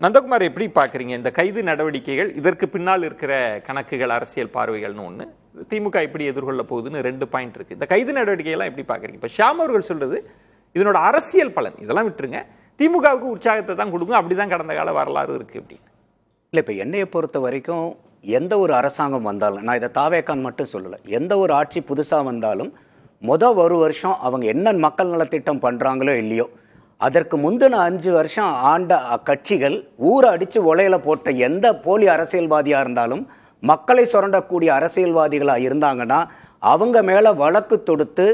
நந்தகுமார், எப்படி பார்க்குறீங்க இந்த கைது நடவடிக்கைகள்? இதற்கு பின்னால் இருக்கிற கணக்குகள், அரசியல் பார்வைகள்னு ஒன்று, திமுக எப்படி எதிர்கொள்ள போகுதுன்னு 2 பாயிண்ட் இருக்குது. இந்த கைது நடவடிக்கைகள்லாம் எப்படி பார்க்குறீங்க? இப்போ ஷியாம் அவர்கள் சொல்றது இதனோட அரசியல் பலன் இதெல்லாம் விட்டுருங்க, திமுகவுக்கு உற்சாகத்தை தான் கொடுக்கும், அப்படி தான் கடந்த கால வரலாறு இருக்குது அப்படின்னு. இல்லை, இப்போ என்னையை பொறுத்த வரைக்கும் எந்த ஒரு அரசாங்கம் வந்தாலும், நான் இதை தாவேக்கான் மட்டும் சொல்லலை, எந்த ஒரு ஆட்சி புதுசாக வந்தாலும் ஒரு வருஷம் அவங்க என்ன மக்கள் நலத்திட்டம் பண்ணுறாங்களோ இல்லையோ, அதற்கு முந்தின 5 வருஷம் ஆண்ட கட்சிகள் ஊரை அடித்து ஒலையில போட்ட எந்த போலி அரசியல்வாதியாக இருந்தாலும், மக்களை சுரண்டக்கூடிய அரசியல்வாதிகளாக இருந்தாங்கன்னா அவங்க மேலே வழக்கு தொடுத்து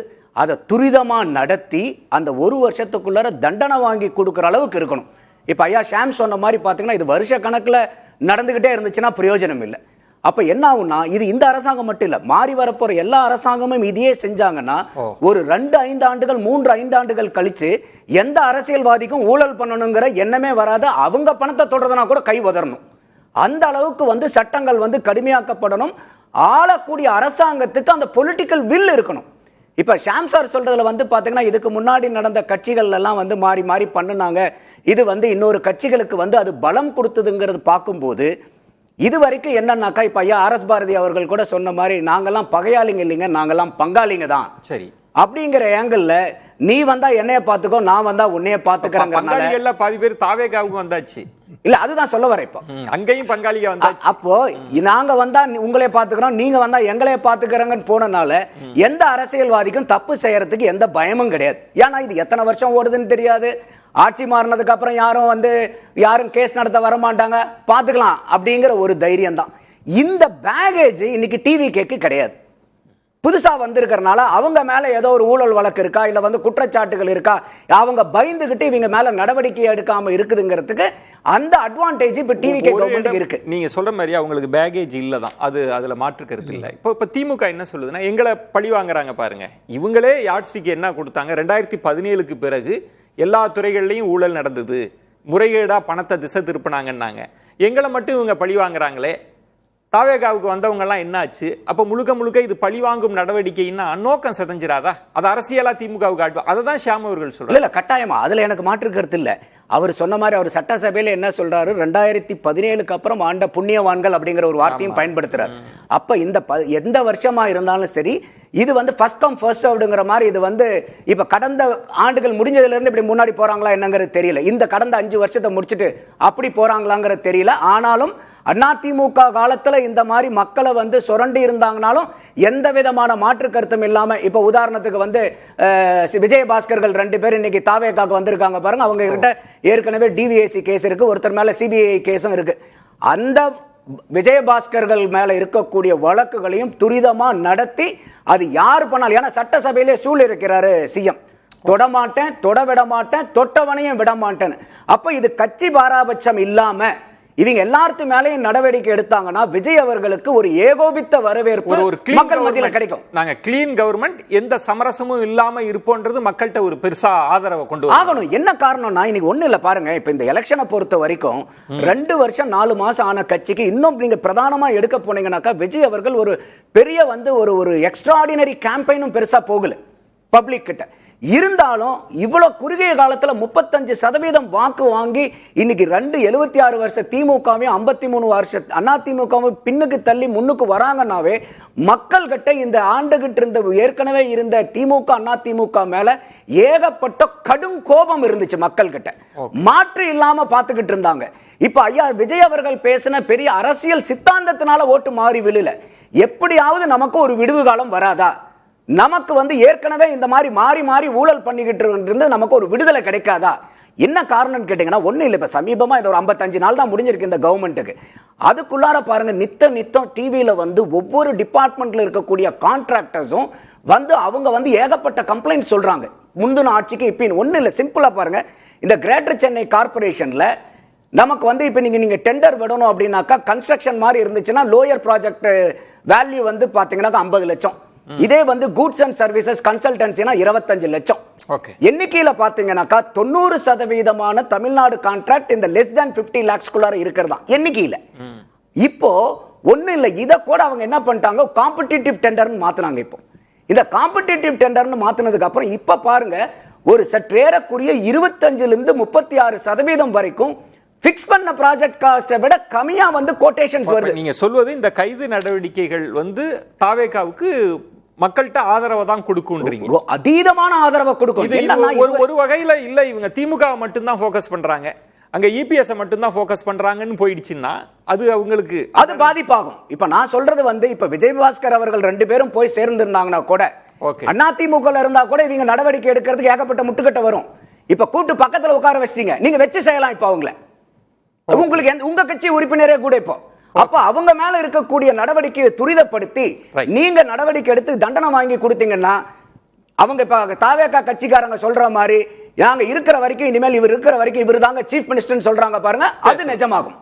அதை துரிதமாக நடத்தி அந்த 1 வருஷத்துக்குள்ளார தண்டனை வாங்கி கொடுக்குற அளவுக்கு இருக்கணும். இப்போ ஐயா ஷாம் சொன்ன மாதிரி பார்த்தீங்கன்னா இது வருஷ கணக்கில் நடந்துக்கிட்டே இருந்துச்சுன்னா பிரயோஜனம் இல்லை. அப்ப என்ன ஆகும்னா, இது இந்த அரசாங்கம் மட்டும் இல்ல, மாறி வரப்போற எல்லா அரசாங்கமும் இதையே செஞ்சாங்கன்னா ஒரு 2-5 ஆண்டுகள் 3-5 ஆண்டுகள் கழிச்சு எந்த அரசியல்வாதிக்கும் ஊழல் பண்ணணுங்கிற எண்ணமே வராது. அவங்க பணத்தை தொடர்றதுனா கூட கை உதறணும். அந்த அளவுக்கு சட்டங்கள் கடுமையாக்கப்படணும். ஆளக்கூடிய அரசாங்கத்துக்கு அந்த பொலிட்டிக்கல் வில் இருக்கணும். இப்ப ஷாம் சார் சொல்றதுல பாத்தீங்கன்னா இதுக்கு முன்னாடி நடந்த கட்சிகள் எல்லாம் மாறி மாறி பண்ணுனாங்க, இது இன்னொரு கட்சிகளுக்கு அது பலம் கொடுத்ததுங்கிறது பார்க்கும்போது, இது வரைக்கும் என்னன்னாக்கா, இப்ப ஐயா ஆர்.எஸ். பாரதி அவர்கள் கூட சொன்ன மாதிரி நாங்கெல்லாம் பகையாளிங்க இல்லைங்க, நாங்கெல்லாம் பங்காளிங்க தான். சரி, அப்படிங்கிற ஏங்கிள் நீ வந்தா என்னைய பாத்துக்கோ, நான் வந்தா உன்னைய பாத்துக்கிறேன். பாதி பேர் தாவேகாவுக்கு வந்தாச்சு. இல்ல, அதுதான் சொல்ல வரேன். இப்போ அங்கேயும் பங்காளிங்க வந்தாச்சு. அப்போ நாங்க வந்தா உங்களே பாத்துக்கிறோம், நீங்க வந்தா எங்களே பாத்துக்கிறோங்கன்னு போனனால எந்த அரசியல்வாதிக்கும் தப்பு செய்யறதுக்கு எந்த பயமும் கிடையாது. ஏன்னா இது எத்தனை வருஷம் ஓடுதுன்னு தெரியாது. ஆட்சி மாறினதுக்கு அப்புறம் யாரும் கேஸ் நடத்த வர மாட்டாங்க, பாத்துக்கலாம் அப்படிங்கிற ஒரு தைரியம் தான். இந்த பேகேஜ் இன்னைக்கு டிவி கேக்கு கிடையாது. புதுசா வந்திருக்கிறனால அவங்க மேல ஏதோ ஒரு ஊழல் வழக்கு இருக்கா, இல்ல குற்றச்சாட்டுகள் இருக்கா, அவங்க பயந்துகிட்டு இவங்க மேல நடவடிக்கை எடுக்காம இருக்குதுங்கிறதுக்கு அந்த அட்வான்டேஜ் இப்ப டிவி கே கவர்மெண்ட்டுக்கு இருக்கு. நீங்க சொல்ற மாதிரி அவங்களுக்கு பேகேஜ் இல்லதான், அதுல மாற்று கருத்து இல்லை. இப்ப திமுக என்ன சொல்லுதுன்னா, எங்களை பழி வாங்குறாங்க பாருங்க, இவங்களே யாட்ஸ்டிக் என்ன கொடுத்தாங்க, 2017க்கு பிறகு எல்லா துறைகள்லையும் ஊழல் நடந்தது, முறைகேடா பணத்தை திசை திருப்பினாங்கன்னாங்க, எங்களை மட்டும் இவங்க பழி வாங்குறாங்களே, தாவேகாவுக்கு வந்தவங்க எல்லாம் என்ன ஆச்சு? அப்ப முழுக்க இது பழி வாங்கும் நடவடிக்கைன்னா நோக்கம் செதஞ்சிராதா? அது அரசியலா திமுகவுக்கு ஆட்டு. அதை தான் ஷியாம் அவர்கள் சொல்றாரு. இல்ல, கட்டாயமா அதுல எனக்கு மாற்று கருத்து இல்ல. அவர் சொன்ன மாதிரி அவர் சட்டசபையில என்ன சொல்றாரு, 2017க்கு அப்புறம் ஆண்ட புண்ணியவான்கள் அப்படிங்கிற ஒரு வார்த்தையும் பயன்படுத்துறாரு. அப்ப இந்த எந்த வருஷமா இருந்தாலும் சரி, இது ஃபர்ஸ்ட் கம் ஃபர்ஸ்ட் சர்வ்டுங்கிற மாதிரி இது இப்ப கடந்த ஆண்டுகள் முடிஞ்சதுல இருந்து இப்படி முன்னாடி போறாங்களா என்னங்கிறது தெரியல. இந்த கடந்த 5 வருஷத்தை முடிச்சுட்டு அப்படி போறாங்களாங்கிறது தெரியல. ஆனாலும் அதிமுக காலத்துல இந்த மாதிரி மக்களை சுரண்டி இருந்தாங்கனாலும் எந்த விதமான மாற்று கருத்தும் இல்லாம, இப்ப உதாரணத்துக்கு விஜயபாஸ்கர்கள் 2 பேர் இன்னைக்கு தாவேகாக்கு வந்திருக்காங்க பாருங்க. அவங்க கிட்ட ஏற்கனவே டிவிஎஸ்சி கேஸ் இருக்கு, ஒருத்தர் மேல சிபிஐ கேஸும் இருக்கு. அந்த விஜயபாஸ்கர்கள் மேல இருக்கக்கூடிய வழக்குகளையும் துரிதமா நடத்தி அது யார் பண்ணாலும், ஏன்னா சட்டசபையிலே சூழ் இருக்கிறாரு சிஎம், தொடமாட்டேன், தொட விட மாட்டேன், தொட்டவனையும் விட மாட்டேன். அப்ப இது கட்சி பாராபட்சம் இல்லாம இவங்க எல்லாத்து மேலேயும் நடவடிக்கை எடுத்தாங்கன்னா விஜய் அவர்களுக்கு ஒரு ஏகோபித்த வரவேற்பு மக்கள் மத்தியில கிடைக்கும். நாங்க கிளீன் கவர்மெண்ட், எந்த சமரசமும் இல்லாம இருப்போன்றது மக்கள்கிட்ட ஒரு பெருசா ஆதரவை கொண்டு ஆகணும். என்ன காரணம்னா, இன்னைக்கு ஒண்ணு இல்ல பாருங்க, இப்ப இந்த எலெக்ஷனை பொறுத்த வரைக்கும் 2 வருஷம் 4 மாசம் ஆன கட்சிக்கு இன்னும் நீங்க பிரதானமா எடுக்க போனீங்கன்னாக்கா, விஜய் அவர்கள் ஒரு பெரிய ஒரு எக்ஸ்ட்ராடினரி கேம்பெயினும் பெருசா போகல பப்ளிக் கிட்ட. இருந்தாலும் இவ்வளவு குறுகிய காலத்துல 35% வாக்கு வாங்கி இன்னைக்கு 76 வருஷ திமுகவையும் 53 வருஷ அதிமுகவும் பின்னுக்கு தள்ளி முன்னுக்கு வராங்கன்னாவே மக்கள் கிட்ட இந்த ஆண்டுகிட்டு இருந்த ஏற்கனவே இருந்த திமுக அதிமுக மேல ஏகப்பட்ட கடும் கோபம் இருந்துச்சு மக்கள் கிட்ட. மாற்று இல்லாம பாத்துக்கிட்டு இருந்தாங்க. இப்ப ஐயா விஜய் அவர்கள் பேசின பெரிய அரசியல் சித்தாந்தத்தினால ஓட்டு மாறி விழல. எப்படியாவது நமக்கு ஒரு விடுவு காலம் வராதா, நமக்கு ஏற்கனவே இந்த மாதிரி மாறி மாறி ஊழல் பண்ணிக்கிட்டு இருந்து நமக்கு ஒரு விடுதலை கிடைக்காதா? என்ன காரணம் கேட்டீங்கன்னா, ஒன்றும் இல்லை. இப்போ சமீபமாக இந்த ஒரு 55 நாள் தான் முடிஞ்சிருக்கு இந்த கவர்மெண்ட்டுக்கு. அதுக்குள்ளார பாருங்க, நித்தம் டிவியில் ஒவ்வொரு டிபார்ட்மெண்ட்ல இருக்கக்கூடிய கான்ட்ராக்டர்ஸும் அவங்க ஏகப்பட்ட கம்ப்ளைண்ட் சொல்றாங்க முந்தின ஆட்சிக்கு. இப்போ ஒன்றும் இல்லை, சிம்பிளா பாருங்க, இந்த கிரேட்டர் சென்னை கார்பரேஷன்ல நமக்கு இப்போ நீங்க டெண்டர் விடணும் அப்படின்னாக்கா, கன்ஸ்ட்ரக்ஷன் மாதிரி இருந்துச்சுன்னா லோயர் ப்ராஜெக்ட் வேல்யூ பாத்தீங்கன்னா 50 லட்சம். இதே கூட்ஸ் அண்ட் சர்வீசஸ் கன்சல்டன்சினா 25 லட்சம். எண்ணிக்கையில பாத்தீங்கன்னாக்கா 90% தமிழ்நாடு கான்ட்ராக்ட் இந்த லெஸ் than 50 lakhs இருக்கிறதா எண்ணிக்கையில. இப்போ ஒண்ணு இல்ல, இத கூட அவங்க என்ன பண்ணிட்டாங்க, காம்படிட்டிவ் டெண்டர்னு மாத்தினாங்க. இப்போ இந்த காம்படிட்டிவ் டெண்டர்னு மாத்தினதுக்கு அப்புறம் இப்ப பாருங்க, ஒரு சற்றேறக்குரிய 25 லிருந்து 36% வரைக்கும் ஃபிக்ஸ் பண்ண ப்ராஜெக்ட் காஸ்ட்டை விட கம்மியா வந்து கோட்டேஷன்ஸ் வருது. நீங்க சொல்வது இந்த கைது நடவடிக்கைகள் வந்து தாவேகாவுக்கு மக்கள்கிட்ட ஆதரவை தான் கொடுக்கும்ன்றீங்க. அதீதமான ஆதரவை கொடுக்கும். ஒரு வகையில இல்ல இவங்க திமுக மட்டும் தான் ஃபோக்கஸ் பண்றாங்க, அங்க இபிஎஸ் மட்டும் தான் ஃபோக்கஸ் பண்றாங்கன்னு போயிடுச்சுன்னா அது அவங்களுக்கு அது பாதிப்பாகும். இப்ப நான் சொல்றது வந்து இப்ப விஜயபாஸ்கர் அவர்கள் 2 பேரும் போய் சேர்ந்திருந்தாங்கன்னா கூட, அதிமுக இருந்தா கூட இவங்க நடவடிக்கை எடுக்கிறதுக்கு ஏகப்பட்ட முட்டுக்கட்ட வரும். இப்ப கூட்டு பக்கத்துல உட்கார வச்சிட்டீங்க, நீங்க வச்சு செய்யலாம். இப்ப அவங்கள உங்களுக்கு உங்க கட்சி உறுப்பினரே கூட இப்போ அப்ப அவங்க மேல இருக்கக்கூடிய நடவடிக்கையை துரிதப்படுத்தி நீங்க நடவடிக்கை எடுத்து தண்டனை வாங்கி கொடுத்தீங்கன்னா, அவங்க இப்ப தாவேகா கட்சிக்காரங்க சொல்ற மாதிரி நாங்க இருக்கிற வரைக்கும் இனிமேல் இவர் இருக்கிற வரைக்கும் இவர் தாங்க சீஃப் மினிஸ்டர் சொல்றாங்க பாருங்க, அது நிஜமாகும்.